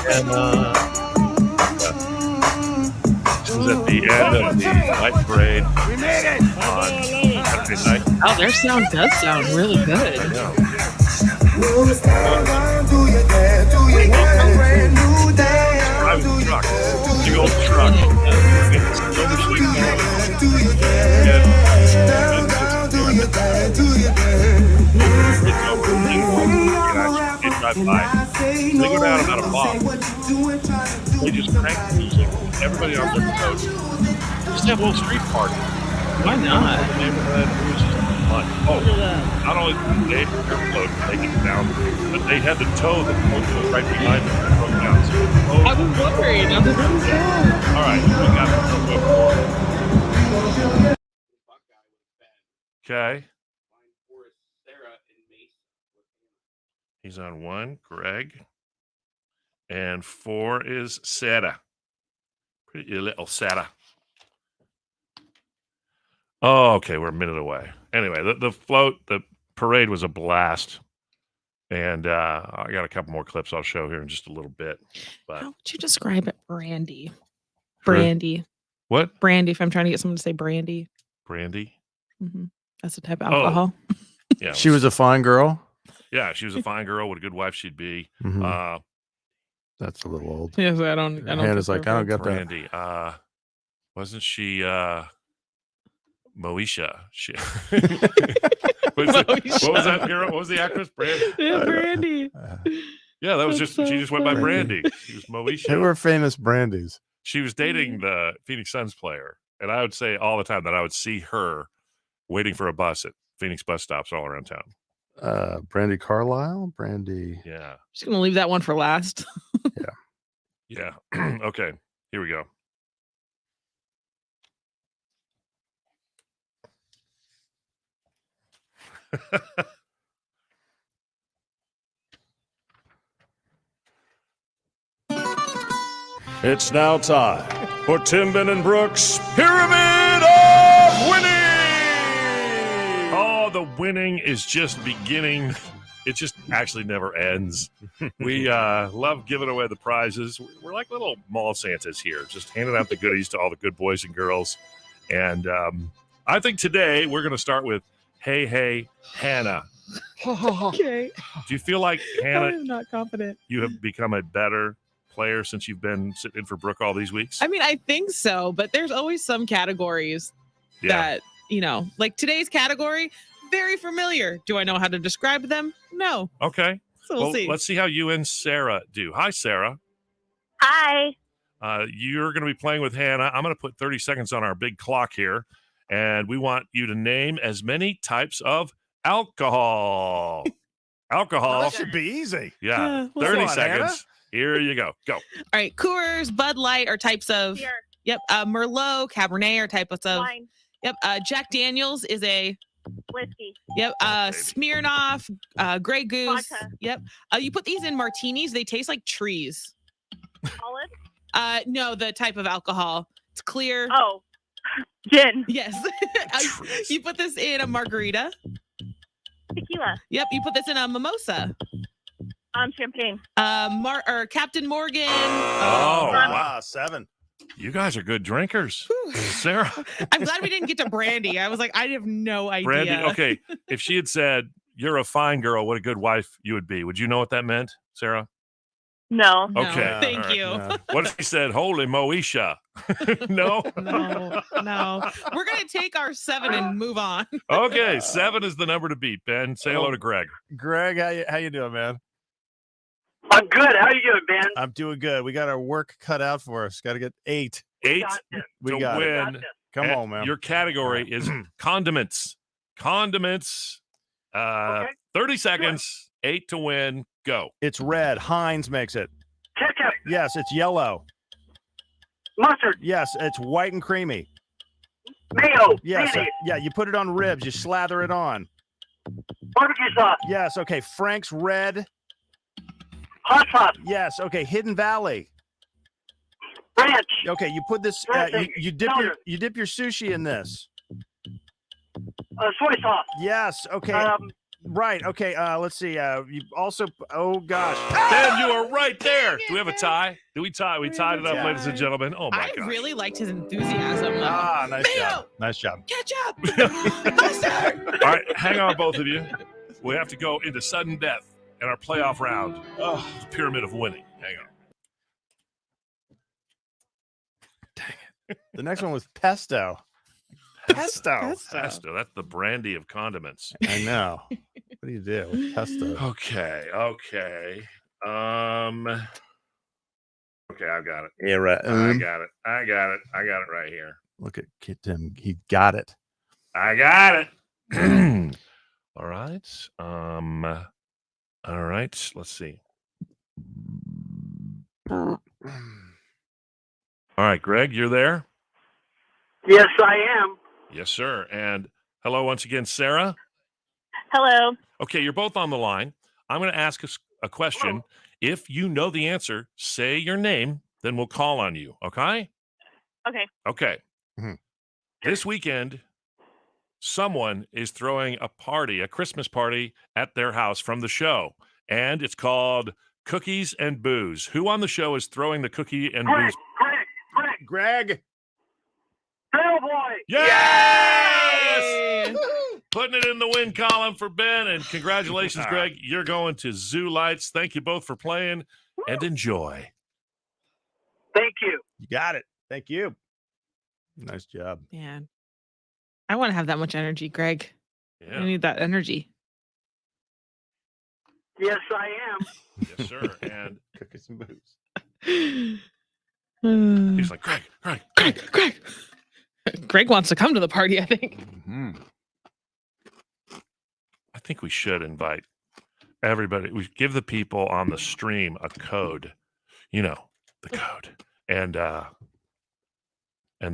And this was at the end of the night parade. We made it! On Saturday night. Oh, their sound does sound really good. I know. Driving truck. Big old truck. Drive by. They go down about a block. They just crank the music. Everybody on their road. Just have a little street party. Why not? The neighborhood. It was just fun. Oh, not only did they have their float taking it down, but they had to tow the float that was right behind them and broke down. So I was wondering. I was really all right, we got the okay. He's on 1, Greg. And 4 is Sarah. Pretty little Sarah. Oh, okay, we're a minute away. Anyway, the float, the parade was a blast. And I got a couple more clips I'll show here in just a little bit. But How would you describe it? Brandy. Brandy. What? Brandy, if I'm trying to get someone to say brandy. Brandy? Mm-hmm. That's the type of alcohol. Yeah. She was a fine girl. Yeah, she was a fine girl. What a good wife she'd be. Mm-hmm. That's a little old. Yes, I don't. Hannah's like, I don't get Brandy. Wasn't she Moesha? What was that hero? What was the actress? Brandy. Yeah, Brandy. Yeah, that was she just went by Brandy. She was Moesha. They were famous Brandies. She was dating the Phoenix Suns player, and I would say all the time that I would see her waiting for a bus at Phoenix bus stops all around town. Brandy Carlisle, Brandy. Yeah. Just gonna leave that one for last. Yeah. Okay. Here we go. It's now time for Tim Ben and Brooks' Pyramid of Winning! Oh, the winning is just beginning. It just actually never ends. We love giving away the prizes. We're like little mall Santas here, just handing out the goodies to all the good boys and girls. And I think today we're going to start with Hey, Hannah. Okay. Do you feel like, Hannah, I'm not confident. you have become a better player since you've been sitting in for Brooke all these weeks? I mean, I think so, but there's always some categories that, like today's category, very familiar. Do I know how to describe them? No. Okay. So we'll see. Let's see how you and Sarah do. Hi, Sarah. Hi. You're going to be playing with Hannah. I'm going to put 30 seconds on our big clock here, and we want you to name as many types of alcohol. Alcohol. That should be easy. Yeah. We'll 30 on, seconds. Hannah. Here you go. Go. All right. Coors, Bud Light are types of. Beer. Yep. Merlot, Cabernet are types of. Wine. Yep. Jack Daniels is a. Whiskey. Yep. baby. Smirnoff, Grey Goose. Vodka. Yep. You put these in martinis. They taste like trees. Olive. No, the type of alcohol. It's clear. Oh. Gin. Yes. Trees. You put this in a margarita. Tequila. Yep. You put this in a mimosa. Champagne. Captain Morgan. Oh, Wow, 7. You guys are good drinkers. Sarah. I'm glad we didn't get to Brandy. I was like, I have no idea. Brandy, okay. If she had said, you're a fine girl, what a good wife you would be, would you know what that meant, Sarah? No. No, Okay. Thank All right. you. Yeah. What if she said, holy Moesha? No? No. We're going to take our 7 and move on. Okay, 7 is the number to beat. Ben, say hello to Greg. Greg, how you doing, man? I'm good. How you doing, Ben? I'm doing good. We got our work cut out for us. Got to get 8. 8 We to got it. win. Come on, man. Your category is condiments. Condiments. Okay. 30 seconds. 8 to win. Go. It's red. Heinz makes it. Ketchup, Yes, it's yellow. mustard, Yes, it's white and creamy. mayo, Yes, mayonnaise, yeah, you put it on ribs. You slather it on. barbecue sauce, Yes, okay. Frank's red. hot sauce, Yes, okay. Hidden Valley. ranch, Okay, you put this. Dressing, You dip powder. you dip your sushi in this. soy sauce, Yes, okay. Right. Okay. Let's see. You also. Oh gosh. Ben, you are right there. Do we have a tie? Do we tie? We tied it up, ladies and gentlemen. Oh my I gosh. really liked his enthusiasm. Though. Nice Mayo! job. Nice job. Ketchup! Mustard! All right, hang on, both of you. We have to go into sudden death in our playoff round. Oh, pyramid of winning. Hang on. The next one was pesto. Pesto. Pesto. That's the brandy of condiments. I know. What do you do with pesto? Okay. Okay, I've got it. Yeah, right. I got it. I got it right here. Look at Tim. He got it. I got it. All right. All right. Let's see. All right, Greg, you're there? Yes, I am. Yes, sir. And hello once again, Sarah. Hello. Okay, you're both on the line. I'm going to ask a question. If you know the answer, say your name, then we'll call on you. Okay? Okay. Okay. Mhm. This weekend, someone is throwing a party, a Christmas party at their house from the show, and it's called Cookies and Booze. Who on the show is throwing the cookie and Greg, booze? Greg. Bellboy. Yes! Putting it in the win column for Ben, and congratulations, Greg. You're going to Zoo Lights. Thank you both for playing, and enjoy. Thank you. You got it. Thank you. Nice job. Man, I want to have that much energy, Greg. I Yeah. need that energy. Yes, I am. Yes, sir. And Cookies and booze. he's like, Greg. Greg. Greg wants to come to the party, I think. Mm-hmm. I think we should invite everybody. We give the people on the stream a code, the code, and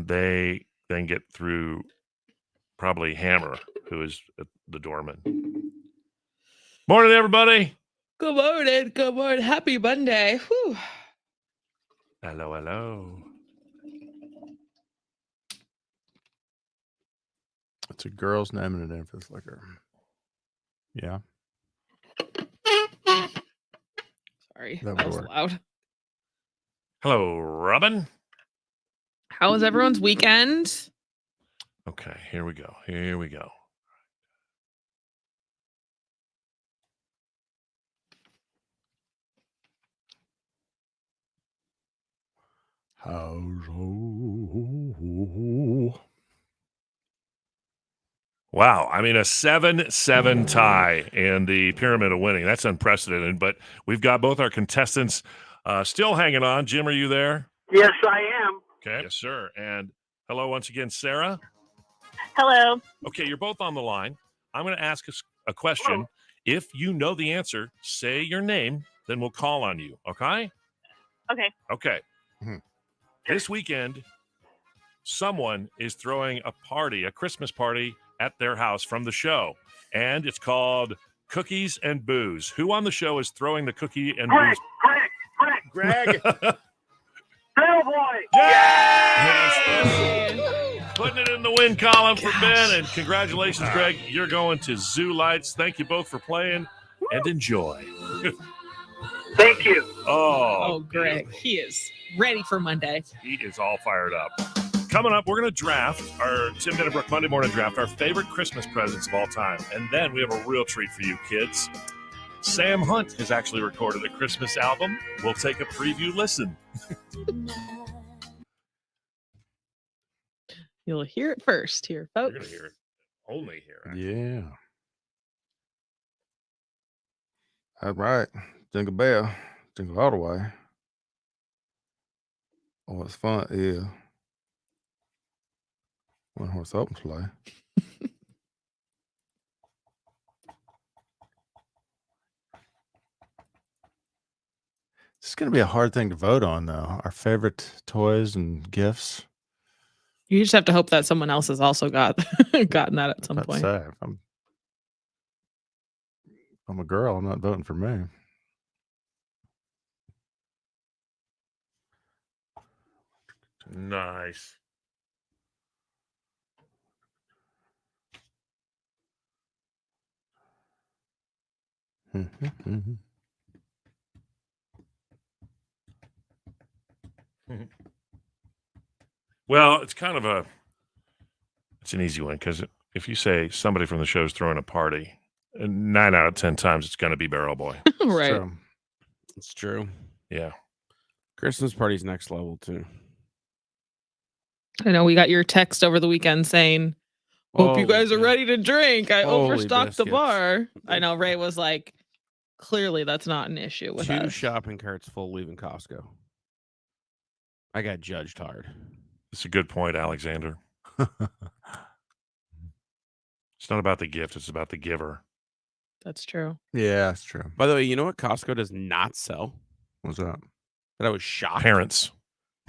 they then get through probably Hammer, who is the doorman. Morning, everybody. Good morning. Good morning. Happy Monday. Whew. Hello. It's a girl's name and a name for this liquor. Yeah. Sorry, That that would was work. loud. Hello, Robin. How was everyone's weekend? Okay, here we go. Wow. I mean, a 7-7 tie in the pyramid of winning. That's unprecedented, but we've got both our contestants still hanging on. Jim, are you there? Yes, I am. Okay. Yes, sir. And hello once again, Sarah. Hello. Okay, you're both on the line. I'm going to ask a question. If you know the answer, say your name, then we'll call on you. Okay? Okay. Okay. Mhm. This weekend, someone is throwing a party, a Christmas party at their house from the show, and it's called Cookies and Booze. Who on the show is throwing the cookie and Greg, booze? Greg, Greg. Bellboy. Yes! Putting it in the win column for Ben, and congratulations, Greg. You're going to Zoo Lights. Thank you both for playing, and enjoy. Thank you. Oh, Greg, he is ready for Monday. He is all fired up. Coming up, we're going to draft our Tim Minnebrook Monday Morning Draft, our favorite Christmas presents of all time. And then we have a real treat for you kids. Sam Hunt has actually recorded a Christmas album. We'll take a preview listen. You'll hear it first here, You're folks. going to hear it. Only here. Yeah. All right. Jingle bell. Jingle all the way. Oh, it's fun. Yeah. One horse open sleigh. It's going to be a hard thing to vote on, though. Our favorite toys and gifts. You just have to hope that someone else has also gotten that at some I'd point. say if I'm a girl, I'm not voting for me. Nice. Well, it's kind of it's an easy one because if you say somebody from the show is throwing a party, 9 out of 10 times it's going to be Barrel Boy. Right. So, It's true. Yeah. Christmas party's next level too. I know we got your text over the weekend saying, hope you Holy guys are shit. ready to drink. I Holy overstocked the biscuits. bar. I know Ray was like, clearly that's not an issue with 2 us. shopping carts full leaving Costco. I got judged hard. It's a good point, Alexander. It's not about the gift, it's about the giver. That's true. yeah, that's true. By the way, you know what Costco does not sell? What's that? That I was shocked. Parents.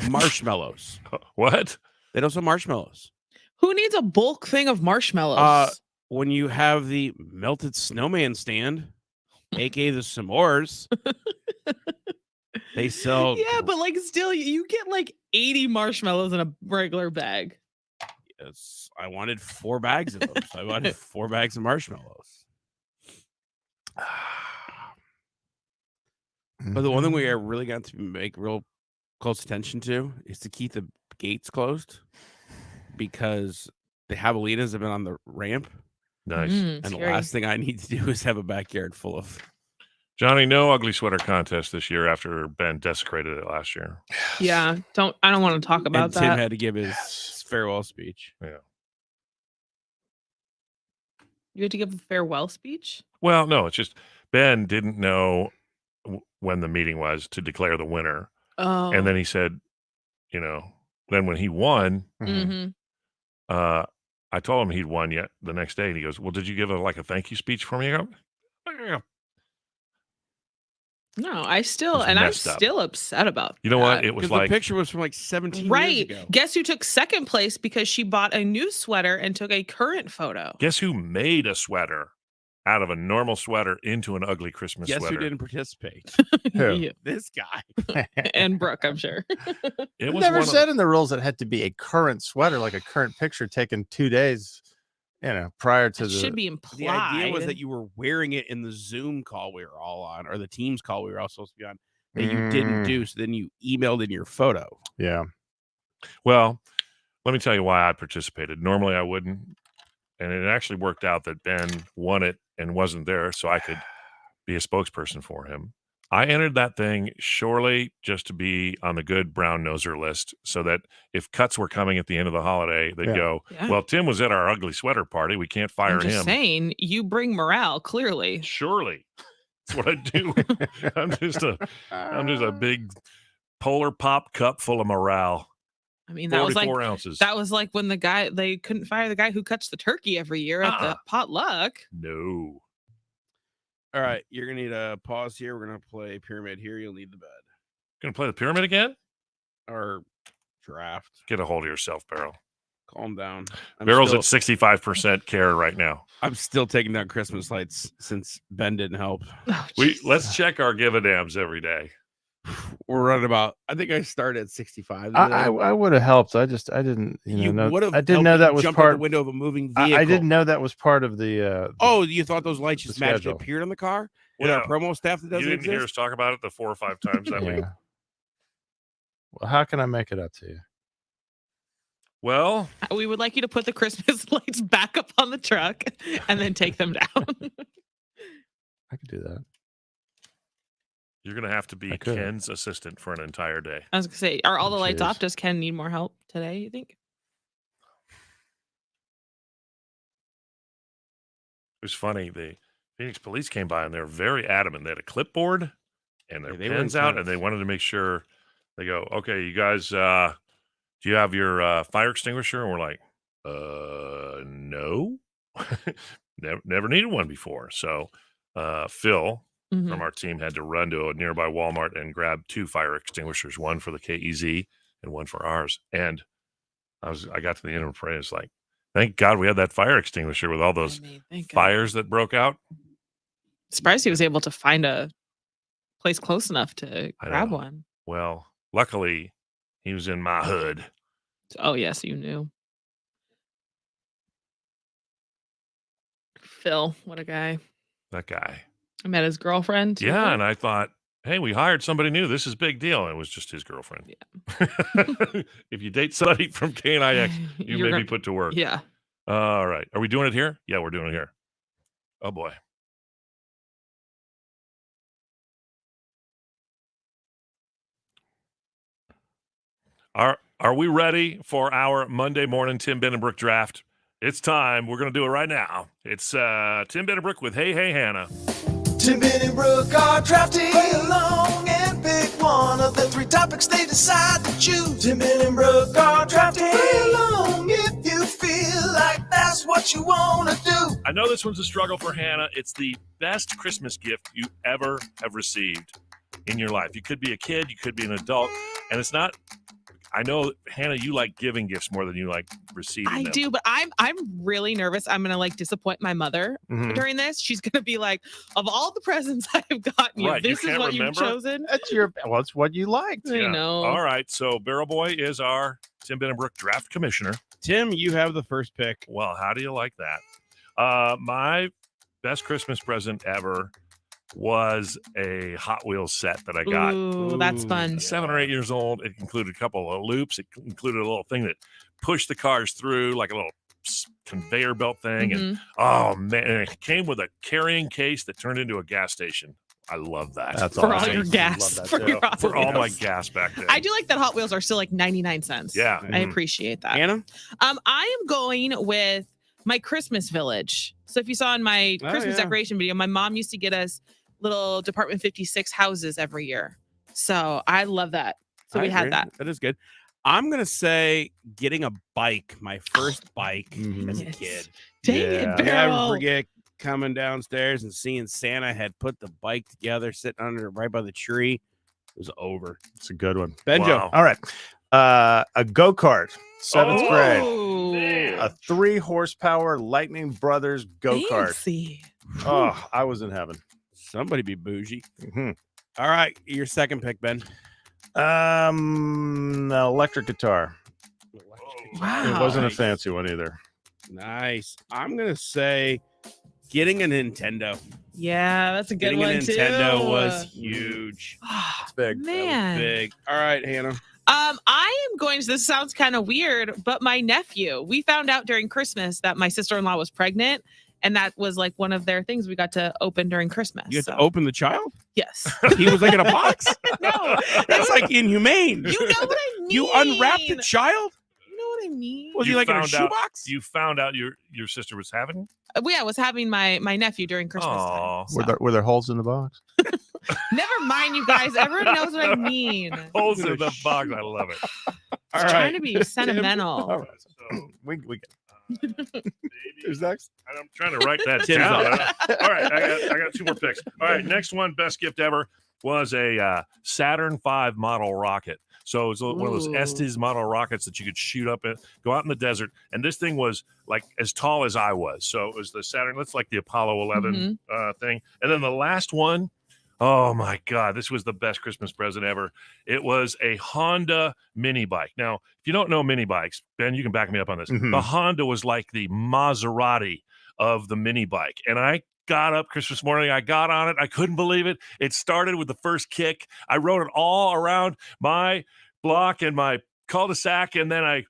Marshmallows. What? They don't sell marshmallows. Who needs a bulk thing of marshmallows? When you have the melted snowman stand, aka the s'mores, they sell. Yeah, but like still, you get like 80 marshmallows in a regular bag. Yes, I wanted 4 bags of them. So I wanted 4 bags of marshmallows. But the one thing we really got to make real close attention to is to keep the gates closed because the javelinas have been on the ramp. Nice. And the Scary. last thing I need to do is have a backyard full of. Johnny, no ugly sweater contest this year after Ben desecrated it last year. Yeah, I don't want to talk about And Tim that. had to give his farewell speech. You had to give a farewell speech? Well, no, it's just Ben didn't know when the meeting was to declare the winner. Oh. And then he said, then when he won, Mm-hmm. I told him he'd won yet the next day. And he goes, well, did you give a thank you speech for me? I go, "Yeah." No, I'm still messed up. upset about You know what? that. It was 'Cause like, the picture was from like 17 years Right. ago. Guess who took second place because she bought a new sweater and took a current photo? guess who made a sweater out of a normal sweater into an ugly Christmas Guess sweater? who didn't participate? Who? You. This guy. And Brooke, I'm sure. It It was never one of- said in the rules that it had to be a current sweater, like a current picture taken 2 days, prior to It the. should be implied. The idea was that you were wearing it in the Zoom call we were all on, or the Teams call we were all supposed to be on, that you didn't do. So then you emailed in your photo. Yeah. Well, let me tell you why I participated. Normally I wouldn't. And it actually worked out that Ben won it and wasn't there, so I could be a spokesperson for him. I entered that thing surely just to be on the good brown noser list so that if cuts were coming at the end of the holiday, they'd Yeah. go, Yeah. well, Tim was at our ugly sweater party. We can't fire I'm just him. saying, you bring morale, clearly. Surely. That's what I do. I'm just a big Polar Pop cup full of morale. I mean, that was 44 like ounces. that was like when they couldn't fire the guy who cuts the turkey every year at the potluck. No. All right. You're going to need a pause here. We're going to play Pyramid here. You'll need the bed. Gonna play the pyramid again? Or draft. Get a hold of yourself, Beryl. Calm down. Beryl's at 65% care right now. I'm still taking down Christmas lights since Ben didn't help. Oh, Let's check our give a dams every day. We're running about. I think I started at 65. I would have helped. I didn't. know. would've I didn't helped know me that was jump part. out the window of a moving vehicle. I didn't know that was part of the. Oh, you thought those lights just magically schedule. appeared on the car with our promo staff that You doesn't didn't hear us exist? talk about it the 4 or 5 times that week. Yeah. Well, how can I make it up to you? Well, we would like you to put the Christmas lights back up on the truck and then take them down. I could do that. you're gonna have to be I could. Ken's assistant for an entire day. I was gonna say, are all the lights Jeez. off? Does Ken need more help today, you think? It was funny. The Phoenix police came by and they were very adamant. They had a clipboard and their Yeah, they were pens out, intense. and they wanted to make sure. They go, okay, you guys, do you have your fire extinguisher? And we're like, no, never needed one before. So Phil Mhm. from our team had to run to a nearby Walmart and grab 2 fire extinguishers, one for the KEZ and one for ours. And I got to the end of the parade. It's like, thank God we had that fire extinguisher with all those I mean, thank God. fires that broke out. Surprised he was able to find a place close enough to I grab know. one. Well, luckily he was in my hood. Oh yes, you knew. Phil, what a guy. That guy. I met his girlfriend. Yeah, and I thought, hey, we hired somebody new. This is a big deal. And it was just his girlfriend. Yeah. If you date somebody from KNIX, you may be put to work. Yeah. All right. Are we doing it here? Yeah, we're doing it here. Oh, boy. Are we ready for our Monday morning Tim Benenbrook draft? It's time. We're going to do it right now. It's Tim Benenbrook with Hey, Hey, Hannah. Tim Benenbrook are drafting. Play along and pick one of the 3 topics they decide to choose. Tim Benenbrook are drafting. Play along if you feel like that's what you want to do. I know this one's a struggle for Hannah. It's the best Christmas gift you ever have received in your life. You could be a kid. You could be an adult. And it's not... I know, Hannah, you like giving gifts more than you like receiving them. I do, but I'm really nervous. I'm gonna disappoint my mother during this. She's gonna be like, of all the presents I've gotten you, this is what you've chosen. That's it's what you liked. I know. All right, so Barrel Boy is our Tim Benenbrook draft commissioner. Tim, you have the first pick. Well, how do you like that? My best Christmas present ever was a Hot Wheels set that I got. Ooh, that's fun. 7 or 8 years old. It included a couple of loops. It included a little thing that pushed the cars through, like a little conveyor belt thing. And oh man, and it came with a carrying case that turned into a gas station. I love that. That's for awesome. all your gas. For all my gas back then. I do like that Hot Wheels are still 99 cents. Yeah. I appreciate that. Anna? I am going with my Christmas village. So if you saw in my Christmas decoration video, my mom used to get us little Department 56 houses every year. So I love that. So we had that. That is good. I'm going to say getting a bike, my first bike as a kid. Dang it, I Barrel. never forget coming downstairs and seeing Santa had put the bike together, sitting under right by the tree. It was over. It's a good one. Benjo. Wow. All right. A go-kart, 7th grade. Oh, A 3 horsepower Lightning Brothers go-kart. fancy. Oh, I was in heaven. Somebody be bougie. Mm-hmm. All right. Your second pick, Ben. Electric guitar. Wow. It wasn't a Nice. fancy one either. Nice. I'm going to say getting a Nintendo. Yeah, that's a good Getting one a too. Nintendo was huge. It's big. Man. Big. All right, Hannah. I am going to, this sounds kind of weird, but my nephew, we found out during Christmas that my sister-in-law was pregnant. And that was one of their things we got to open during Christmas. You had to open the child? Yes. He was in a box? No. That's inhumane. You know what I mean. You unwrapped the child? You know what I mean. Was he in a shoebox? You found out your sister was having? Yeah, I was having my nephew during Christmas time. So. Were there holes in the box? Never mind, you guys. Everyone knows what I mean. Holes in the box. I love it. I was trying to be sentimental. All right. So we Who's next? I'm trying to write that down. All right, I got 2 more picks. All right, next one, best gift ever was a Saturn V model rocket. So it's one of those Estes model rockets that you could shoot up and go out in the desert. And this thing was as tall as I was. So it was the Saturn. That's like the Apollo 11 thing. And then the last one, oh my God, this was the best Christmas present ever. It was a Honda mini bike. Now, if you don't know mini bikes, Ben, you can back me up on this. The Honda was like the Maserati of the mini bike. And I got up Christmas morning. I got on it. I couldn't believe it. It started with the first kick. I rode it all around my block and my cul-de-sac. And then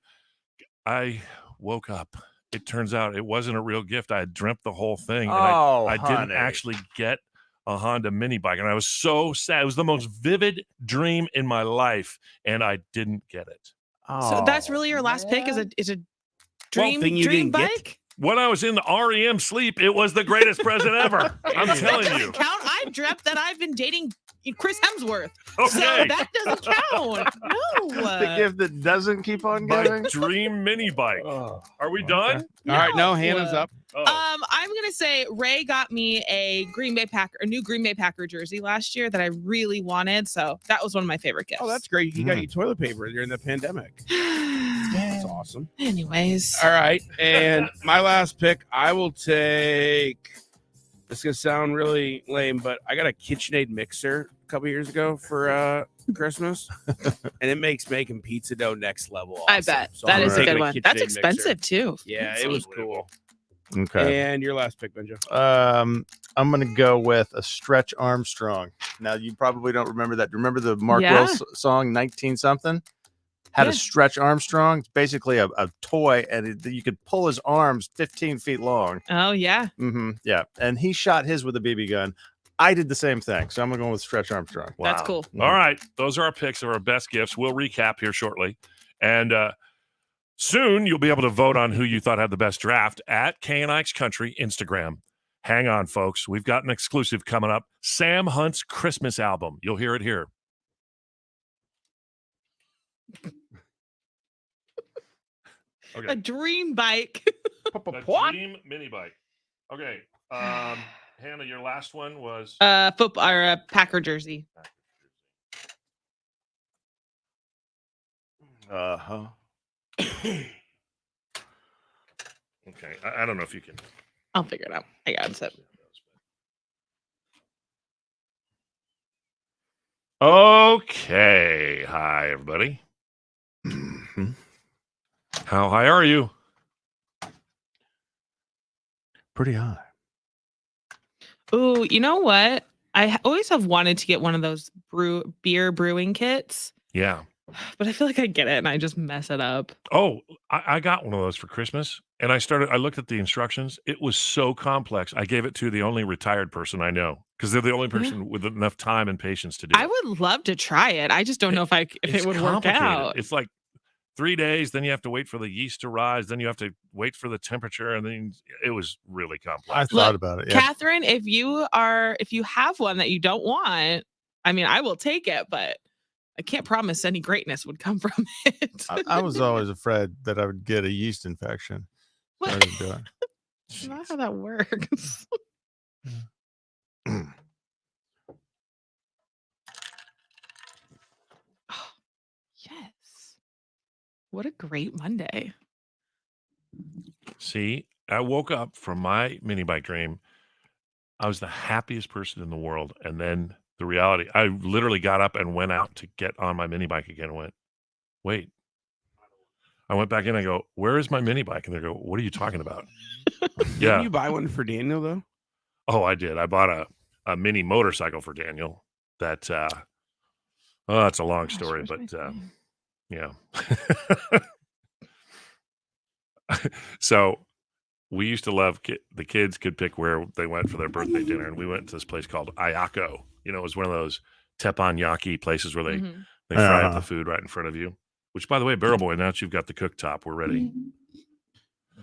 I woke up. It turns out it wasn't a real gift. I had dreamt the whole thing. And I didn't actually get a Honda mini bike. And I was so sad. It was the most vivid dream in my life. And I didn't get it. So that's really your last pick is a dream bike? When I was in the REM sleep, it was the greatest present ever. I'm telling you. Count. I dreamt that I've been dating Chris Hemsworth. Okay. So that doesn't count. No. The gift that doesn't keep on My giving. dream mini bike. Are we done? All right, no, Hannah's up. I'm gonna say Ray got me a new Green Bay Packer jersey last year that I really wanted. So that was one of my favorite gifts. Oh, that's great. He got you toilet paper during the pandemic. That's awesome. Anyways. All right. And my last pick, I will take. This is going to sound really lame, but I got a KitchenAid mixer a couple years ago for Christmas. And it makes making pizza dough next level awesome. I bet. So that I'm is a taking good one. That's KitchenAid expensive mixer. too. Yeah, it was cool. Okay. And your last pick, Benjo. I'm going to go with a Stretch Armstrong. Now, you probably don't remember that. Remember the Mark Yeah. Wells song, 19 something? Had Yeah. a Stretch Armstrong. It's basically a toy, and you could pull his arms 15 feet long. Oh, yeah. Yeah. And he shot his with a BB gun. I did the same thing. So I'm going to go with Stretch Armstrong. Wow. That's cool. All right. Those are our picks of our best gifts. We'll recap here shortly. And soon you'll be able to vote on who you thought had the best draft at K&Ike's Country Instagram. Hang on, folks. We've got an exclusive coming up. Sam Hunt's Christmas album. You'll hear it here. Okay. A dream bike. A dream mini bike. Okay. Hannah, your last one was Football or a Packer jersey. Uh-huh. Okay. I don't know if you can. I'll figure it out. I got it. Okay. Hi, everybody. How high are you? Pretty high. Ooh, you know what? I always have wanted to get one of those beer brewing kits, Yeah. but I feel like I get it and I just mess it up. Oh, I got one of those for Christmas, and I looked at the instructions. It was so complex. I gave it to the only retired person I know because they're the only person with enough time and patience to do it. I would love to try it. I just don't know if It's it would work complicated. out. It's like 3 days, then you have to wait for the yeast to rise, then you have to wait for the temperature, and then it was really complex. I thought about it. Yeah. Catherine, if you have one that you don't want, I mean, I will take it, but I can't promise any greatness would come from it. I was always afraid that I would get a yeast infection. What? I didn't do it. That's not how that works. Oh, yes. What a great Monday. See, I woke up from my mini bike dream. I was the happiest person in the world. And then the reality, I literally got up and went out to get on my mini bike again and went, wait. I went back in and I go, where is my mini bike? And they go, what are you talking about? Yeah. Didn't you buy one for Daniel, though? Oh, I did. I bought a mini motorcycle for Daniel that, oh, it's a long story, but yeah. So we used to love the kids could pick where they went for their birthday dinner, and we went to this place called Ayako. You know, it was one of those teppanyaki places where they fry up the food right in front of you. Which, by the way, Barrel Boy, now that you've got the cooktop, we're ready.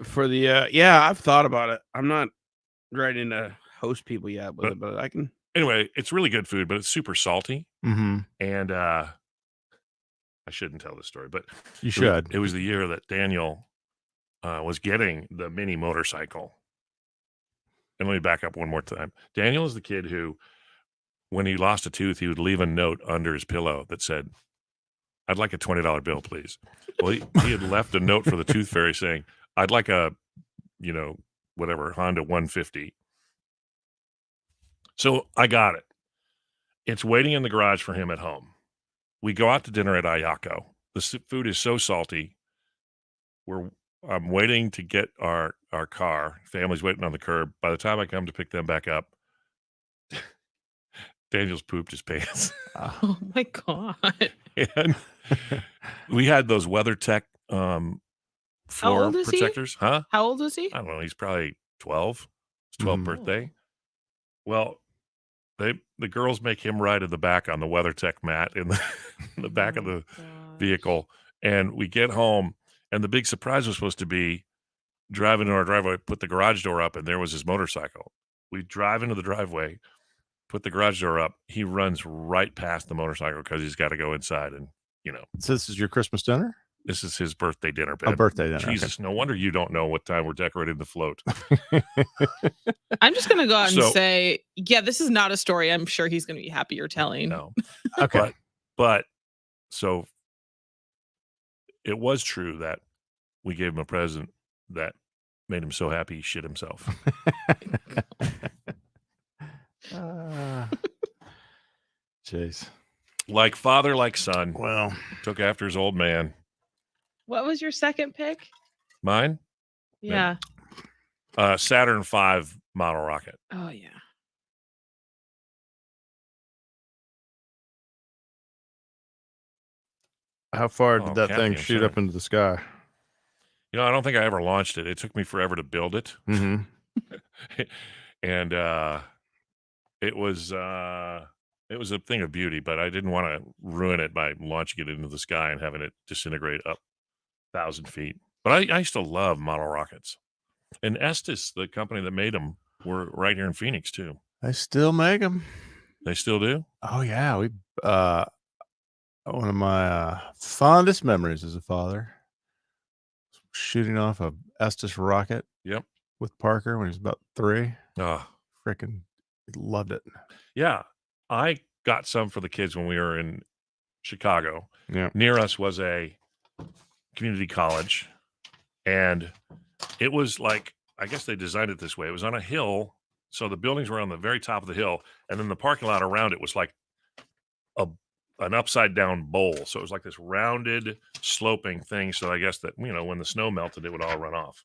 For the yeah, I've thought about it. I'm not ready to host people yet with it, but I can. Anyway, it's really good food, but it's super salty. Mm-hmm. And I shouldn't tell this story, but You should. It was the year that Daniel was getting the mini motorcycle. And let me back up one more time. Daniel is the kid who, when he lost a tooth, he would leave a note under his pillow that said, I'd like a $20 bill, please. Well, he had left a note for the tooth fairy saying, I'd like a, whatever, Honda 150. So I got it. It's waiting in the garage for him at home. We go out to dinner at Ayako. The food is so salty. I'm waiting to get our car. Family's waiting on the curb. By the time I come to pick them back up, Daniel's pooped his pants. Oh my God. And we had those WeatherTech floor old is he? protectors. Huh? How old was he? I don't know. He's probably 12. His 12th birthday. Well, the girls make him ride in the back on the WeatherTech mat in the back of the vehicle. And we get home, and the big surprise was supposed to be driving to our driveway, put the garage door up, and there was his motorcycle. We drive into the driveway, put the garage door up. He runs right past the motorcycle because he's got to go inside. And, So this is your Christmas dinner? This is his birthday dinner. A birthday dinner. Jesus, no wonder you don't know what time we're decorating the float. I'm just going to go out and say, yeah, this is not a story I'm sure he's going to be happy you're telling. No. Okay. But so it was true that we gave him a present that made him so happy he shit himself. Jeez. Like father, like son. Well, took after his old man. What was your second pick? Mine? Yeah. Saturn V model rocket. Oh yeah. How far Oh, did that Kathy, thing I'm shoot sorry. up into the sky? You know, I don't think I ever launched it. It took me forever to build it. Mm-hmm. And it was a thing of beauty, but I didn't want to ruin it by launching it into the sky and having it disintegrate up 1,000 feet. But I used to love model rockets. And Estes, the company that made them, were right here in Phoenix too. They still make them. They still do? Oh yeah, we one of my fondest memories as a father, shooting off a Estes rocket. Yep. With Parker when he was about 3. Oh, Freaking loved it. yeah. I got some for the kids when we were in Chicago. Yeah. Near us was a community college, and it was like, I guess they designed it this way. It was on a hill, so the buildings were on the very top of the hill, and then the parking lot around it was like an upside down bowl. So it was like this rounded, sloping thing. So I guess that, you know, when the snow melted, it would all run off.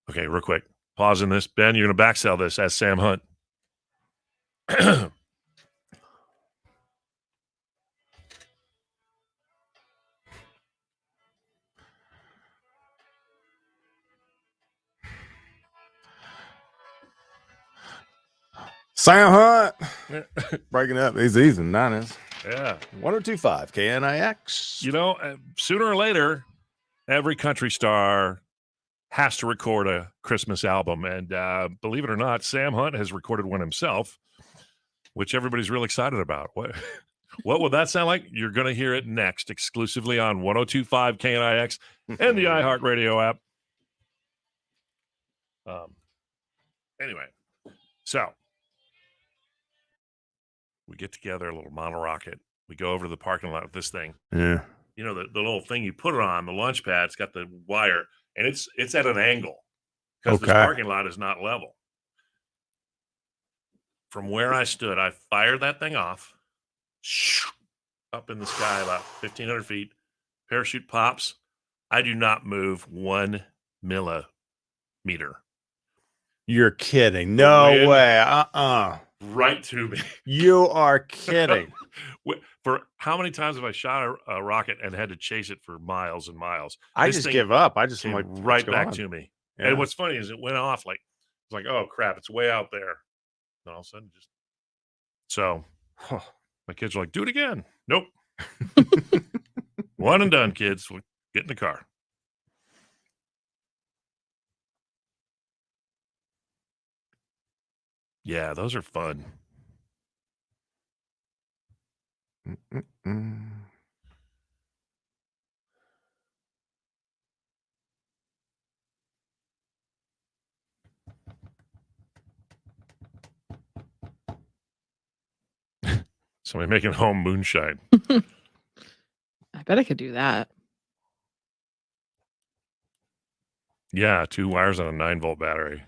Okay, real quick. Pause in this. Ben, you're going to backsell this as Sam Hunt. Sam Hunt breaking up. He's in 90s. Yeah. 1025 KNIX. You know, sooner or later, every country star has to record a Christmas album. And believe it or not, Sam Hunt has recorded one himself, which everybody's real excited about. What would that sound like? You're going to hear it next, exclusively on 1025 KNIX and the iHeartRadio app. Anyway, so we get together, a little model rocket. We go over to the parking lot with this thing. Yeah. You know, the little thing you put it on, the launch pad, it's got the wire, and it's at an angle because this parking lot is not level. From where I stood, I fired that thing off, up in the sky about 1,500 feet. Parachute pops. I do not move 1 millimeter. You're kidding. No way. Right to me. You are kidding. For how many times have I shot a rocket and had to chase it for miles and miles? I just give up. I just am came like, right back to me. Yeah. And what's funny is it went off like, it's like, oh crap, it's way out there. And all of a sudden, just so my kids are like, do it again. Nope. One and done, kids. Get in the car. Yeah, those are fun. Somebody making home moonshine. I bet I could do that. Yeah, 2 wires on a 9-volt battery.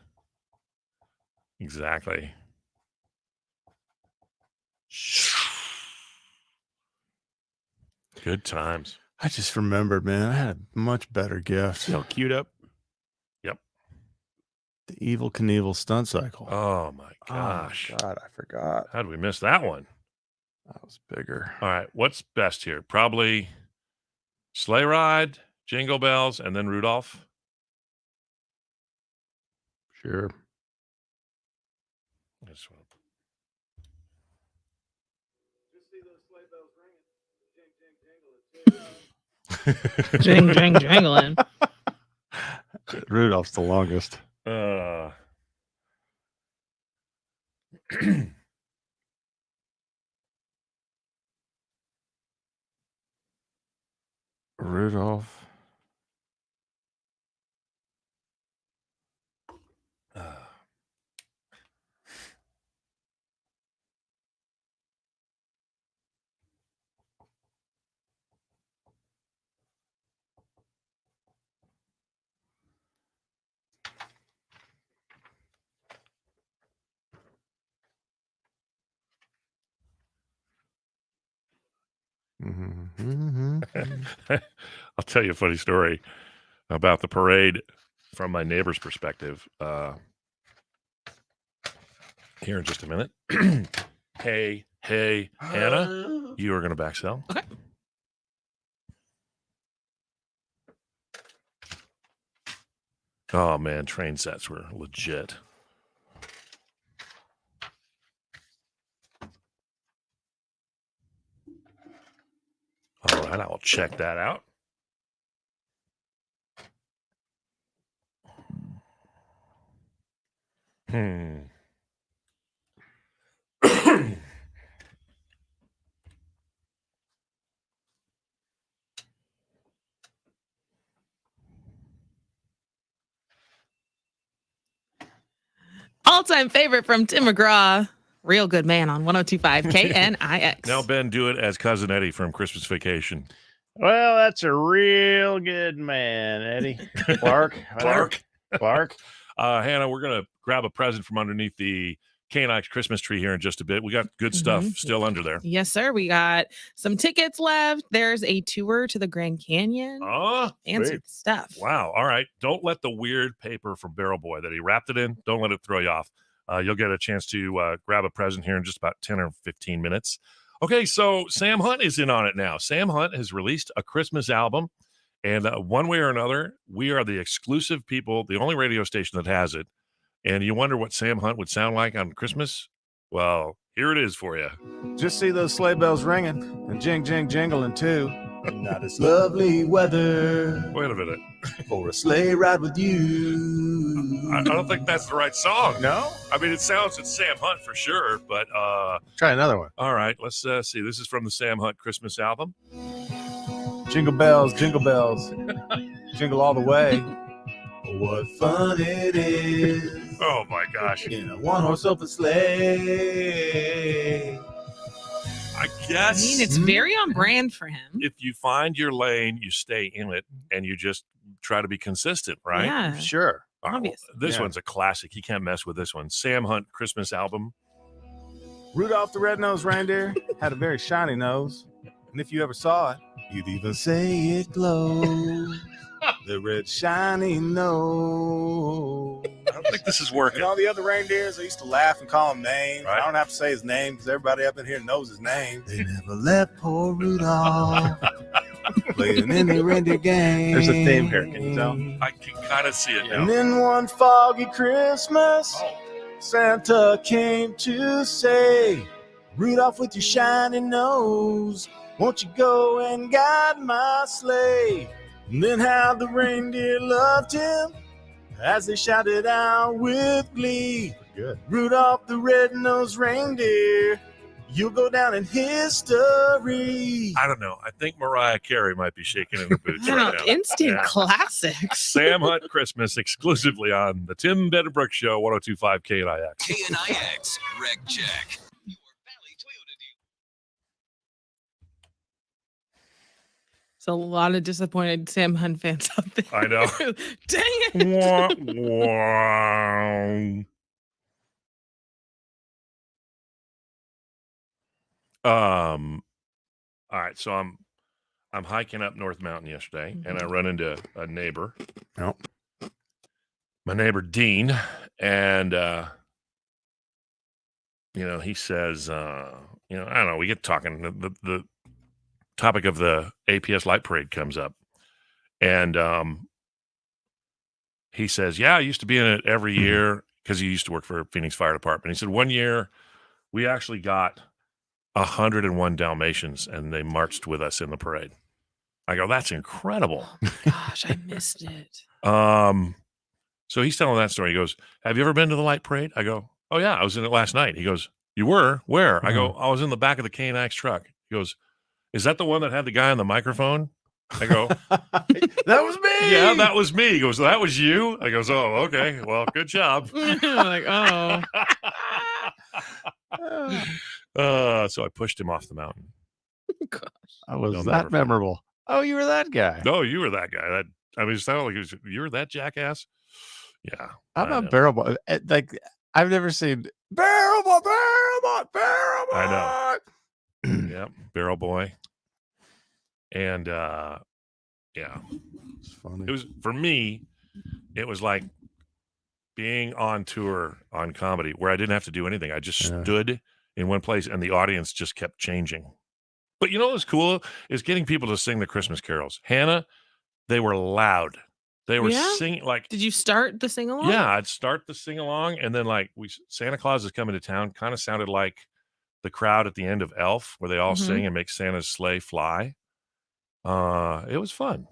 Exactly. Good times. I just remembered, man. I had a much better gift. All queued up. Yep. The Evel Knievel stunt cycle. Oh my gosh. Oh, God, I forgot. How did we miss that one? That was bigger. All right. What's best here? Probably Sleigh Ride, Jingle Bells, and then Rudolph. Sure. This one. Jing, jing, jangling. Rudolph's the longest. Rudolph. I'll tell you a funny story about the parade. from my neighbor's perspective here in just a minute. Hey, Hannah, you are going to back sell. Okay. Oh, man, train sets were legit. All right, I'll check that out. All-time favorite from Tim McGraw. Real good man on 102.5 KNIX. Now, Ben, do it as Cousin Eddie from Christmas Vacation. Well, that's a real good man, Eddie. Clark. Clark. Hannah, we're going to grab a present from underneath the KNIX Christmas tree here in just a bit. We got good stuff still under there. Yes, sir. We got some tickets left. There's a tour to the Grand Canyon. Oh, fancy stuff. Wow. All right. Don't let the weird paper from Barrel Boy that he wrapped it in, don't let it throw you off. You'll get a chance to grab a present here in just about 10 or 15 minutes. Okay, so Sam Hunt is in on it now. Sam Hunt has released a Christmas album, and one way or another, we are the exclusive people, the only radio station that has it. And you wonder what Sam Hunt would sound like on Christmas? Well, here it is for you. Just see those sleigh bells ringing and jing, jing, jingling too. Now this lovely weather Wait a minute. for a sleigh ride with you. I don't think that's the right song. No? I mean, it's Sam Hunt for sure, but Try another one. all right, let's see. This is from the Sam Hunt Christmas album. Jingle bells, jingle all the way. What fun it is Oh my gosh. in a one-horse open sleigh. I I guess mean, it's very on brand for him. if you find your lane, you stay in it and you just try to be consistent, right? Yeah. Sure. All right, Obvious. this Yeah. one's a classic. You can't mess with this one. Sam Hunt Christmas album. Rudolph the red-nosed reindeer had a very shiny nose. And if you ever saw it, You'd even say it glows. the red shiny nose. I don't think this is working. And all the other reindeers, I used to laugh and call him names. Right. I don't have to say his name because everybody up in here knows his name. They never let poor Rudolph play in any reindeer game. There's a theme here, can you tell? I can kind of see it And now. then one foggy Christmas, Santa came to say, Rudolph with your shiny nose, won't you go and guide my sleigh? and then how the reindeer loved him as they shouted out with glee. Good. Rudolph the red-nosed reindeer, you'll go down in history. I don't know. I think Mariah Carey might be shaking in her boots I right don't know. now. Instant Yeah. classics. Sam Hunt Christmas exclusively on the Tim Ben and Brooks Show, 102.5 KNIX. KNIX Reg Check. So a lot of disappointed Sam Hunt fans out there. I know. Dang it. Wah, wah. All right, so I'm hiking up North Mountain yesterday, and I run into a neighbor. Yep. My neighbor Dean, and he says, I don't know. We get talking. The topic of the APS Light Parade comes up, and he says, "Yeah, I used to be in it every year because he used to work for Phoenix Fire Department." He said one year we actually got 101 Dalmatians, and they marched with us in the parade. I go, "That's incredible." Gosh, I missed it. So he's telling that story. He goes, "Have you ever been to the Light Parade?" I go, "Oh yeah, I was in it last night." He goes, "You were? Where?" I go, "I was in the back of the KNX truck." He goes, "Is that the one that had the guy on the microphone?" I go, That was me. "Yeah, that was me." He goes, "That was you?" I goes, "Oh, okay. Well, good job." Like, oh. So I pushed him off the mountain. I was They'll that never forget. memorable. Oh, you were that guy. No, you were that guy. It sounded like you were that jackass. Yeah. I'm I a know. barrel boy. Like I've never seen barrel boy. I Yep. Barrel Boy. And yeah. It's funny. It was for me, it was like being on tour on comedy where I didn't have to do anything. I just stood in one place and the audience just kept changing. But you know what's cool is getting people to sing the Christmas carols. Hannah, they were loud. They were singing like. Did you start the sing along? Yeah, I'd start the sing along, and then like Santa Claus is coming to town. Kind of sounded like the crowd at the end of Elf, where they all sing and make Santa's sleigh fly. It was fun.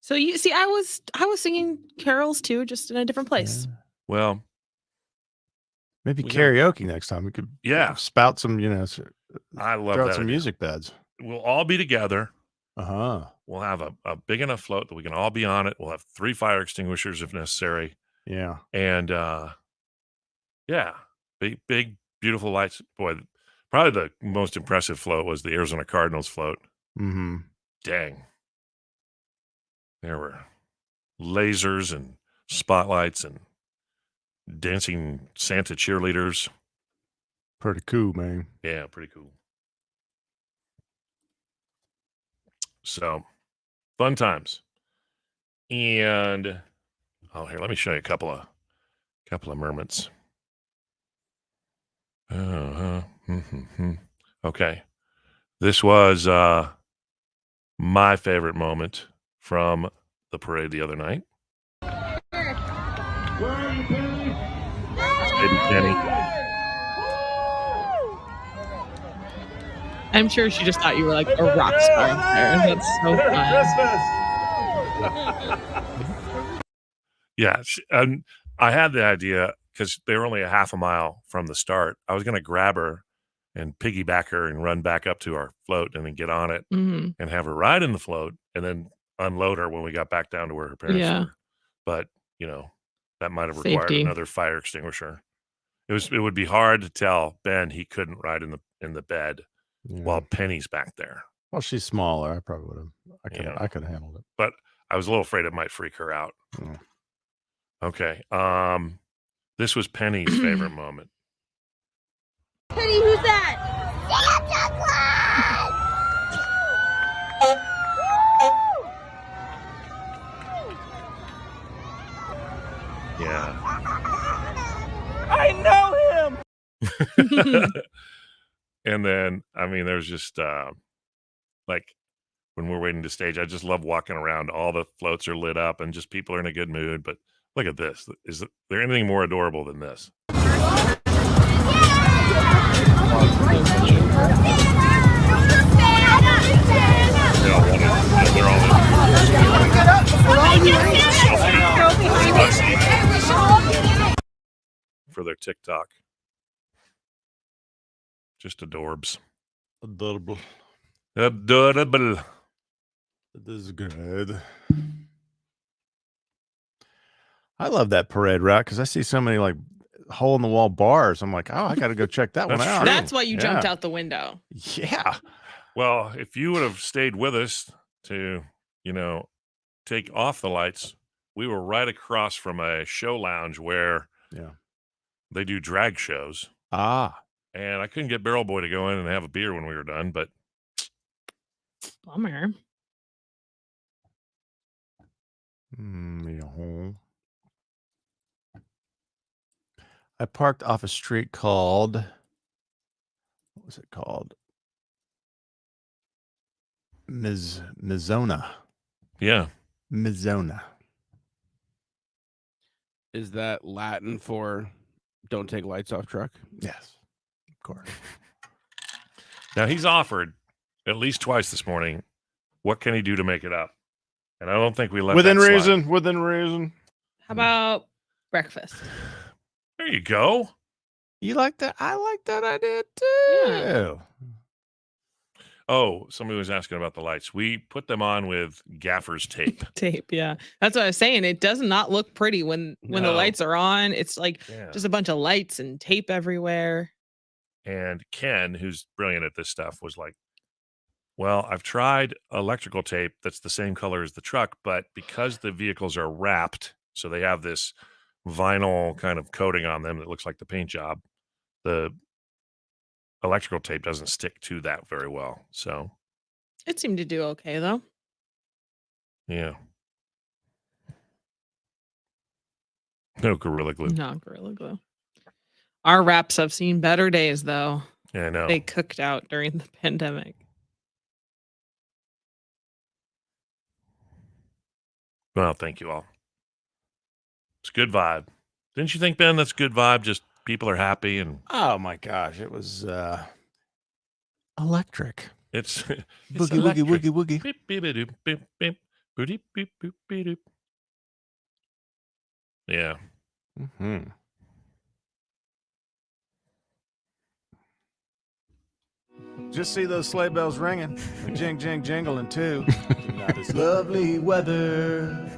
So you see, I was singing carols too, just in a different place. Yeah. Well, maybe karaoke next time. We could spout some, I love throw out that some idea. music beds. We'll all be together. We'll have a big enough float that we can all be on it. We'll have 3 fire extinguishers if necessary. Yeah. And big, beautiful lights. Boy, probably the most impressive float was the Arizona Cardinals float. Mm-hmm. Dang. There were lasers and spotlights and dancing Santa cheerleaders. Pretty cool, man. Yeah, pretty cool. So, fun times. And here, let me show you a couple of moments. Okay. This was my favorite moment from the parade the other night. Where are you, Penny? Baby Penny. I'm sure she just thought you were like a rock star there. That's so fun. Yeah, and I had the idea because they were only a half a mile from the start. I was going to grab her and piggyback her and run back up to our float and then get on it and have her ride in the float and then unload her when we got back down to where her parents were. But, that might have required another fire extinguisher. It would be hard to tell Ben he couldn't ride in the bed while Penny's back there. Well, she's smaller. I probably would have. I could have handled it. But I was a little afraid it might freak her out. Okay. This was Penny's favorite moment. Penny, who's that? Santa Claus! Yeah. I know him! And then, there's just like when we're waiting to stage, I just love walking around. All the floats are lit up and just people are in a good mood. But look at this. Is there anything more adorable than this? They're all for their TikTok. Just adorbs. Adorable. Adorable. This is good. I love that parade route because I see so many like hole in the wall bars. I'm like, I got to go check that one out. That's why you jumped out the window. Yeah. Well, if you would have stayed with us to, take off the lights, we were right across from a show lounge where they do drag shows. And I couldn't get Barrel Boy to go in and have a beer when we were done, but bummer. I parked off a street called, what was it called? Mizona. Yeah. Mizona. Is that Latin for don't take lights off truck? Yes, of course. Now he's offered at least twice this morning. What can he do to make it up? And I don't think we let within that slide. reason. Within reason. How about breakfast? There you go. You like that? I like that idea too. Yeah. Oh, somebody was asking about the lights. We put them on with gaffer's tape. Tape, yeah. That's what I was saying. It does not look pretty when the lights are on. It's like just a bunch of lights and tape everywhere. And Ken, who's brilliant at this stuff, was like, well, I've tried electrical tape that's the same color as the truck, but because the vehicles are wrapped, so they have this vinyl kind of coating on them that looks like the paint job, the electrical tape doesn't stick to that very well. So it seemed to do okay though. Yeah. No Gorilla Glue. No, Gorilla Glue. Our wraps have seen better days, though. Yeah, I know. They cooked out during the pandemic. Well, thank you all. It's a good vibe. Didn't you think, Ben, that's a good vibe? Just people are happy and Oh my gosh, it was electric. it's Boogie, electric. woogie, woogie, woogie. Beep, beep, beep, beep, beep. Boop, beep, boop, beep, beep. Yeah. Mm-hmm. Just see those sleigh bells ringing, and jing, jing, jingling too. Tonight is lovely weather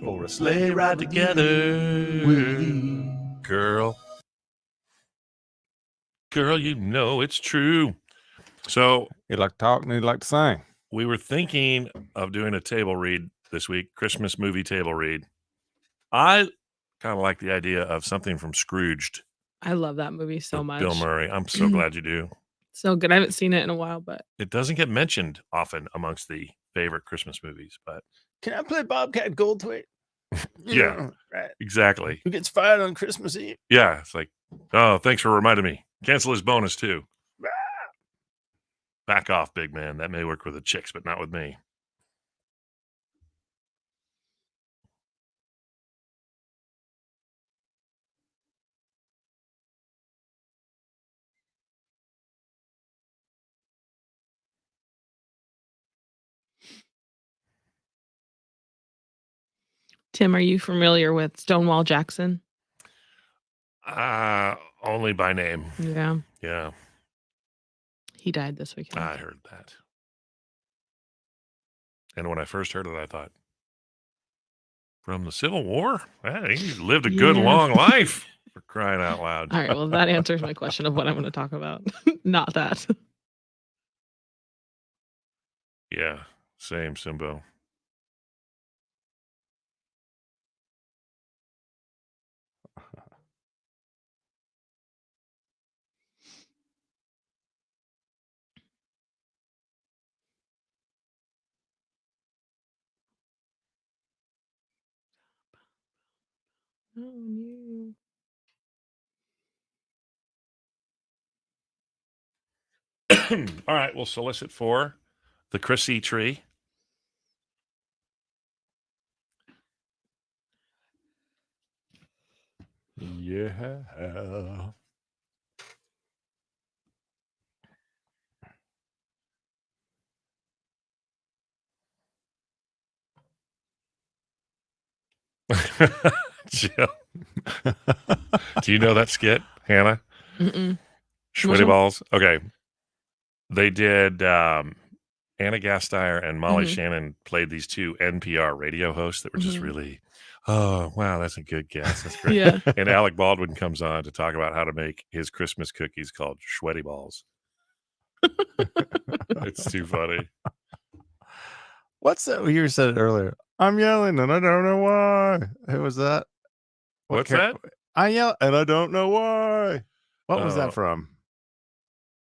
for a sleigh ride together with you. Girl, you know it's true. So You like to talk and you like to sing. we were thinking of doing a table read this week, Christmas movie table read. I kind of like the idea of something from Scrooged. I love that movie so with much. Bill Murray. I'm so glad you do. So good. I haven't seen it in a while, but It doesn't get mentioned often amongst the favorite Christmas movies, but Can I play Bobcat Goldthwait? Yeah. Right. exactly. Who gets fired on Christmas Eve? Yeah, it's like, oh, thanks for reminding me. Cancel his bonus too. Back off, big man. That may work with the chicks, but not with me. Tim, are you familiar with Stonewall Jackson? Only by name. Yeah. Yeah, He died this weekend. I heard that. And when I first heard it, I thought, from the Civil War? Hey, he lived a good, Yeah. long life, for crying out loud. All right. Well, that answers my question of what I'm going to talk about. Not that. Yeah, same, Simbo. Oh, no. All right, we'll solicit for the Chrissy tree. Yeah. Jill. Do you know that skit, Hannah? Mm-mm. Sweaty balls. Okay. They did Anna Gasteyer and Molly Mhm. Shannon played these two NPR radio hosts that were just Mhm. really, oh, wow, that's a good guess. That's great. Yeah. And Alec Baldwin comes on to talk about how to make his Christmas cookies called sweaty balls. It's too funny. What's that? You said it earlier. I'm yelling and I don't know why. Who was that? What's that? I yell and I don't know why. What was Oh. that from?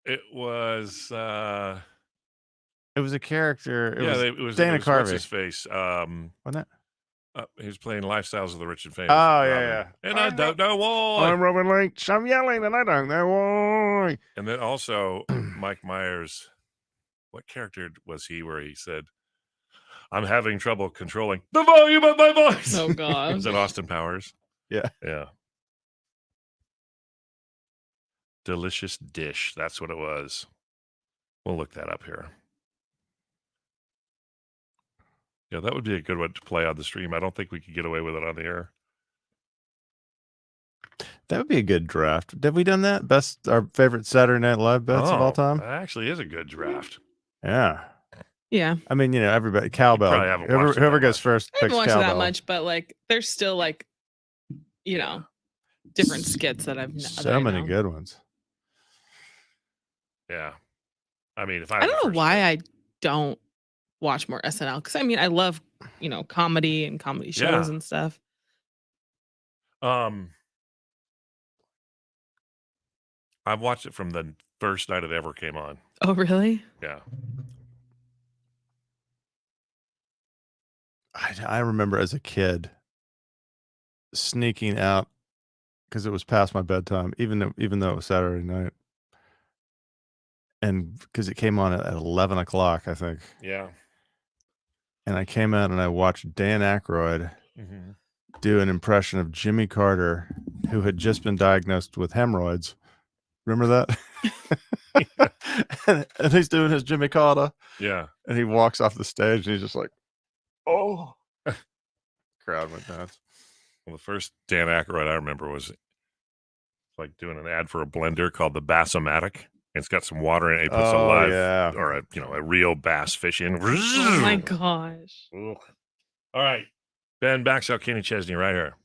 It was, It was a character. it was Dana what's Carvey. his face? Wasn't it? He was playing Lifestyles of the Rich and Famous. Oh, with yeah, Robin. yeah. And I don't know why. I'm Robin Lynch. I'm yelling and I don't know why. And then also Mike Myers, what character was he where he said, I'm having trouble controlling the volume of my voice? Oh, God. Was it Austin Powers? Yeah. Yeah. Delicious dish. That's what it was. We'll look that up here. Yeah, that would be a good one to play on the stream. I don't think we could get away with it on the air. That would be a good draft. Have we done that? Our favorite Saturday Night Live bets of all time? That actually is a good draft. Yeah. Yeah. I mean, everybody, cowbell. probably haven't watched it Whoever that goes much. first I picks haven't watched cowbell. that much, but like, there's still like, different skits that I've. So many good ones. Yeah. I mean, if I I don't know why I don't watch more SNL because I mean I love comedy and comedy shows and stuff. I've watched it from the first night it ever came on. Oh really? Yeah. I remember as a kid sneaking out because it was past my bedtime, even though it was Saturday night, and because it came on at 11 o'clock, I think. Yeah. And I came out and I watched Dan Aykroyd do an impression of Jimmy Carter, who had just been diagnosed with hemorrhoids. Remember that? and he's doing his Jimmy Carter. Yeah. And he walks off the stage and he's just like, oh. Crowd went nuts. Well, the first Dan Aykroyd I remember was like doing an ad for a blender called the Bass-O-Matic. It's got some water in it. He puts a live or a real bass fish in. Oh my gosh. Ugh. All right. Ben Baxell, Kenny Chesney right here.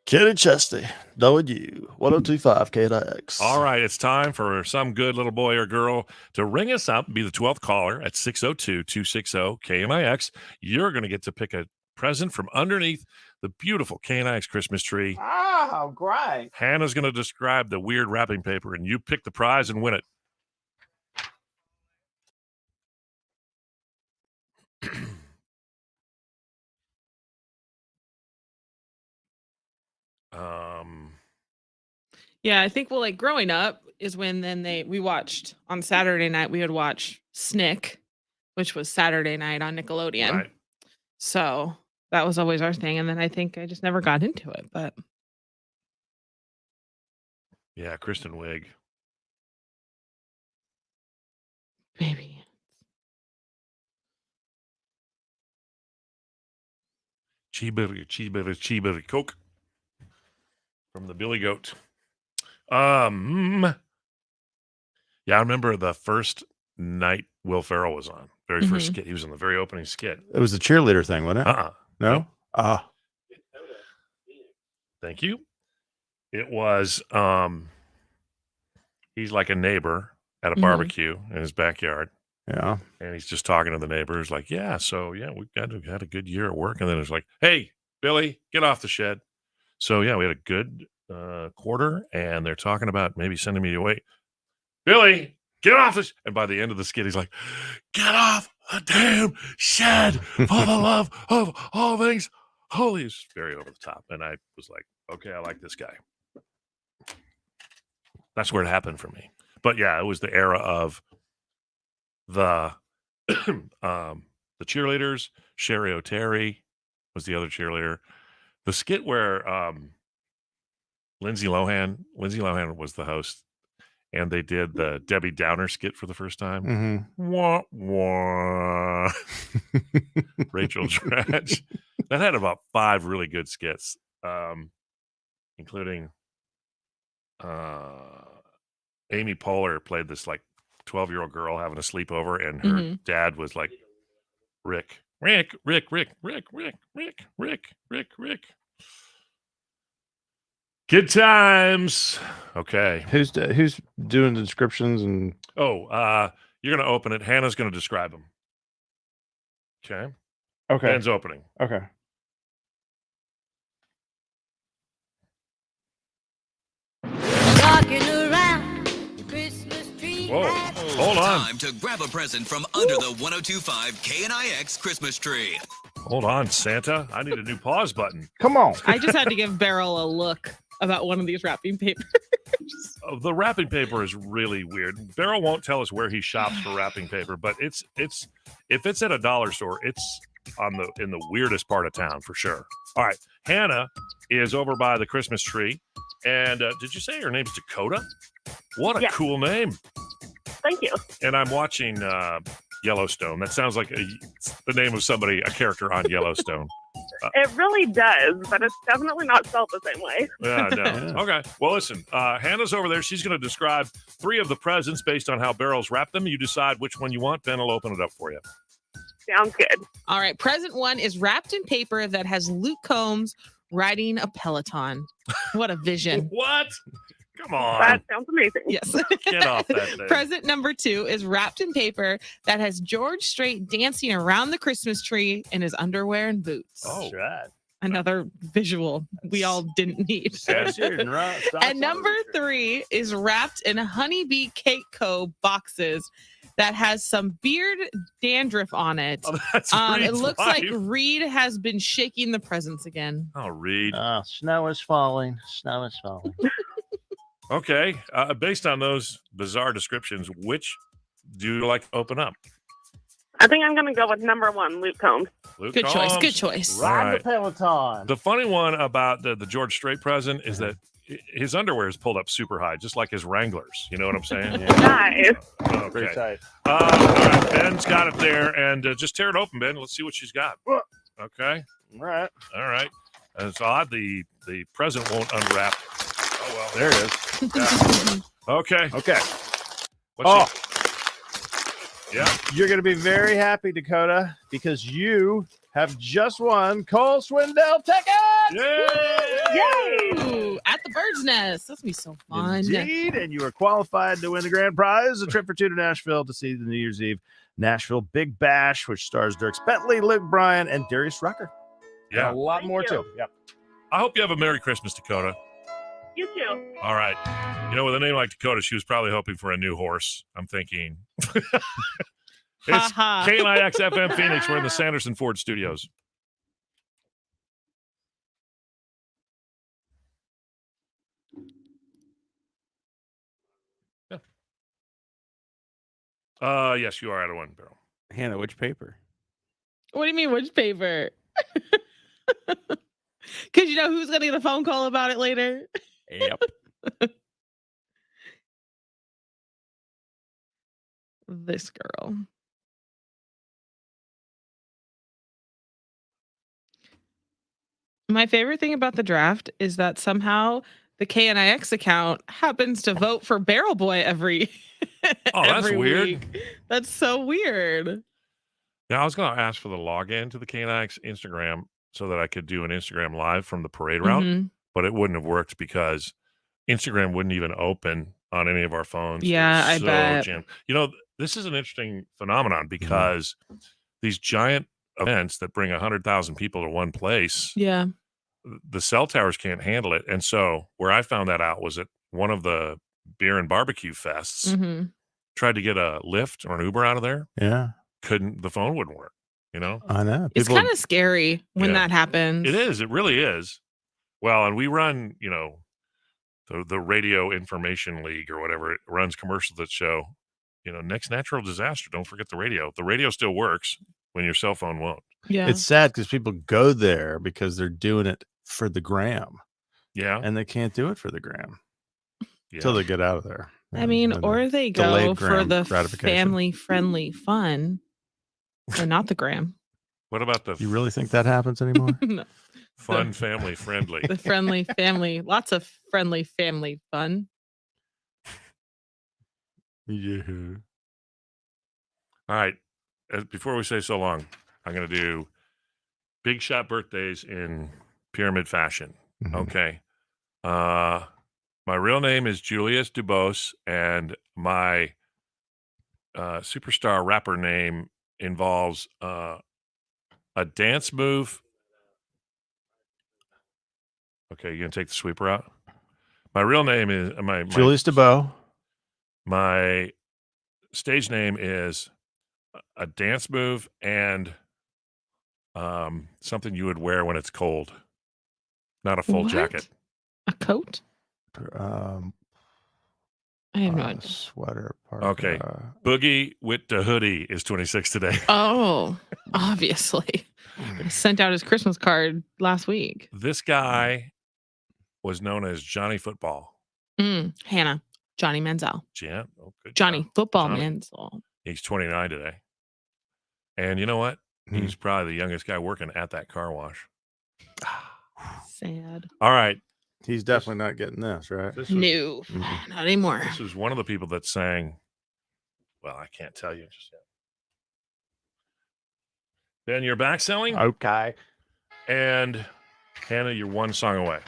Kenny Chesney, W, 1025 KNX. All right. It's time for some good little boy or girl to ring us up and be the 12th caller at 602-260-KNIX. You're going to get to pick a present from underneath the beautiful KNIX Christmas tree. Oh, great. Hannah's going to describe the weird wrapping paper, and you pick the prize and win it. Yeah, I think growing up is when we watched on Saturday night, we would watch Snick, which was Saturday night on Nickelodeon. Right. So that was always our thing. And then I think I just never got into it, but. Yeah, Kristen Wiig. Baby. Cheeseburger Coke from the Billy Goat. Yeah, I remember the first night Will Ferrell was on. Very first skit. He was in the very opening skit. It was the cheerleader thing, wasn't it? No? Nope. Thank you. It was he's like a neighbor at a barbecue in his backyard. Yeah. And he's just talking to the neighbors like, we've had a good year at work. And then it's like, hey, Billy, get off the shed. So, yeah, we had a good quarter, and they're talking about maybe sending me away. Billy, get off this. And by the end of the skit, he's like, get off the damn shed for the love of all things holy. It's very over the top. And I was like, okay, I like this guy. That's where it happened for me. But yeah, it was the era of the cheerleaders. Sherry O'Terry was the other cheerleader. The skit where Lindsay Lohan was the host, and they did the Debbie Downer skit for the first time. Wah, wah. Rachel Dratch. That had about 5 really good skits, including Amy Poehler played this like 12-year-old girl having a sleepover, and her dad was like, Rick. Good times. Okay. Who's doing the descriptions and? Oh, you're going to open it. Hannah's going to describe them. Okay. Okay. Ben's opening. Okay. Walking around the Christmas tree. Whoa. Hold on. Time to grab a present from under the 1025 KNIX Christmas tree. Hold on, Santa. I need a new pause button. Come on. I just had to give Beryl a look about one of these wrapping papers. The wrapping paper is really weird. Beryl won't tell us where he shops for wrapping paper, but it's if it's at a dollar store, it's in the weirdest part of town for sure. All right, Hannah is over by the Christmas tree, and did you say her name's Dakota? What a cool name! Thank you. And I'm watching Yellowstone. That sounds like the name of somebody, a character on Yellowstone. It really does, but it's definitely not spelled the same way. Yeah, no. Okay. Well, listen, Hannah's over there. She's going to describe 3 of the presents based on how Beryl's wrapped them. You decide which one you want. Ben will open it up for you. Sounds good. All right. Present 1 is wrapped in paper that has Luke Combs riding a Peloton. What a vision. What? Come on. That sounds amazing. Yes. Get off that thing. Present number 2 is wrapped in paper that has George Strait dancing around the Christmas tree in his underwear and boots. Oh, right. Another visual we all didn't need. And number 3 is wrapped in Honeybee Cake Co. boxes that has some beard dandruff on it. Oh, that's It Reed's looks wife. like Reed has been shaking the presents again. Oh, Reed. Snow is falling. Snow is falling. Okay. Based on those bizarre descriptions, which do you like to open up? I think I'm going to go with number 1, Luke Combs. Luke Good choice. Combs. Good choice. All Ride right. the Peloton. The funny one about the George Strait present is that his underwear is pulled up super high, just like his Wranglers. You know what I'm saying? Nice. Pretty Okay. tight. All right. Ben's got it there. And just tear it open, Ben. Let's see what she's got. Okay. All right. All right. And it's odd the present won't unwrap. Oh, well. There it is. Yeah. Okay. Okay. What's yeah. You're going to be very happy, Dakota, because you have just won Cole Swindell tickets. Yay! Ooh, at the Bird's Nest. That's going to be so fun. Indeed, and you are qualified to win the grand prize, a trip for 2 to Nashville to see the New Year's Eve Nashville Big Bash, which stars Dirk Bentley, Luke Bryan, and Darius Rucker. Yeah. And a lot Thank more, you. too. Yep. I hope you have a Merry Christmas, Dakota. You too. All right. You know, with a name like Dakota, she was probably hoping for a new horse. I'm thinking. It's Ha-ha. KNIX FM Phoenix. We're in the Sanderson Ford studios. Yeah. Yes, you are out of one barrel. Hannah, which paper? What do you mean, which paper? Because you know who's going to get a phone call about it later? Yep. This girl. My favorite thing about the draft is that somehow the KNIX account happens to vote for Barrel Boy every Oh, that's every weird. week. That's so weird. Yeah, I was going to ask for the login to the KNIX Instagram so that I could do an Instagram live from the parade route, Mhm. but it wouldn't have worked because Instagram wouldn't even open on any of our phones. It Yeah, was I bet. jammed. You know, this is an interesting phenomenon because these giant events that bring 100,000 people to one place, Yeah. the cell towers can't handle it. And so where I found that out was at one of the beer and barbecue fests, hmm tried to get a Lyft or an Uber out of there. Yeah, Couldn't, the phone wouldn't work, you know? I know. It's kind of scary when Yeah. that happens. It is. It really is. Well, and we run, you know, the Radio Information League or whatever. It runs commercials that show, you know, next natural disaster. Don't forget the radio. The radio still works when your cell phone won't. Yeah. It's sad because people go there because they're doing it for the gram, Yeah. and they can't do it for the gram Yeah. until they get out of there. I mean, And or they go delayed for gram the gratification. family-friendly fun, or not the gram. What about the you really think that happens anymore? No, fun, family friendly? the friendly family, lots of friendly family fun. Yeah. All right. Before we say so long, I'm going to do big shot birthdays in pyramid fashion. Mhm. Okay. My real name is Julius Dubose, and my superstar rapper name involves a dance move. Okay, you gonna take the sweeper out? My real name is Julius DeBow. My stage name is a dance move and something you would wear when it's cold, not a full What? jacket. A coat? I have no idea. Sweater. Parka. Okay. Boogie with the hoodie is 26 today. Oh, obviously. He sent out his Christmas card last week. This guy was known as Johnny Football. Hannah, Johnny Manziel. Jan, oh, good Johnny job. Football Johnny. Manziel. He's 29 today. And you know what? He's probably the youngest guy working at that car wash. Sad. All right. He's definitely not getting this, right? This was, No, not anymore. This was one of the people that sang. Well, I can't tell you just yet. Ben, you're back selling? Okay. And Hannah, you're one song away.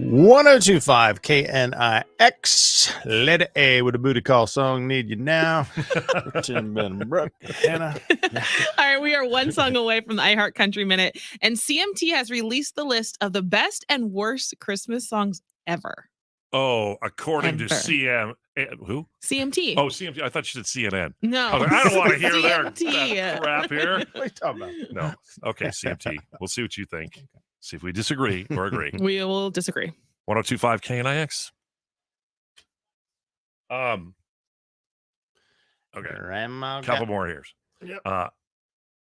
1025 KNIX. Letter A with a booty call song. Need you now. Tim Ben Brooke. Hannah. All right, we are one song away from the iHeart Country Minute, and CMT has released the list of the best and worst Christmas songs ever. Oh, according to Ever. who? CMT. Oh, CMT. I thought you said CNN. No. I was like, I don't want to hear CMT. that crap here. What are you talking about? No. Okay, CMT. We'll see what you think. See if we disagree or agree. We will disagree. 1025 KNIX. Okay. Grandma Couple more here. Yep.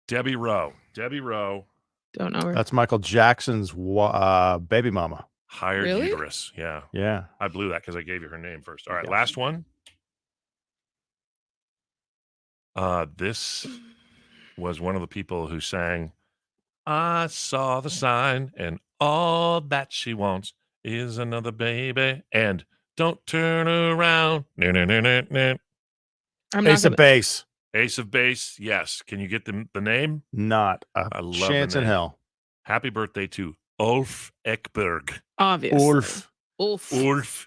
Debbie Rowe. Debbie Rowe. Don't know her. That's Michael Jackson's baby mama. Hired Really? uterus. Yeah. Yeah. I blew that because I gave you her name first. All right, Yeah. last one. This was one of the people who sang, I saw the sign, and all that she wants is another baby. And don't turn around. No, no, no, no, no. I'm not Ace of gonna- Base. Ace of Base. Yes. Can you get the name? Not I a love the chance in name. hell. Happy birthday to Ulf Ekberg. Obviously. Ulf. Ulf.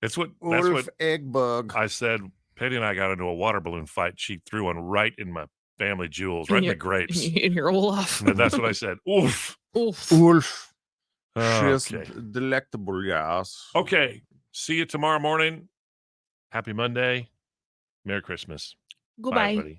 That's what Eggbug. I said. Petty and I got into a water balloon fight. She threw one right in my family jewels, right in the grapes. In your Olaf. And that's what I said. Oof. Oof. Ulf. Okay. Delectable, yes. Okay. See you tomorrow morning. Happy Monday. Merry Christmas. Bye, Goodbye. everybody.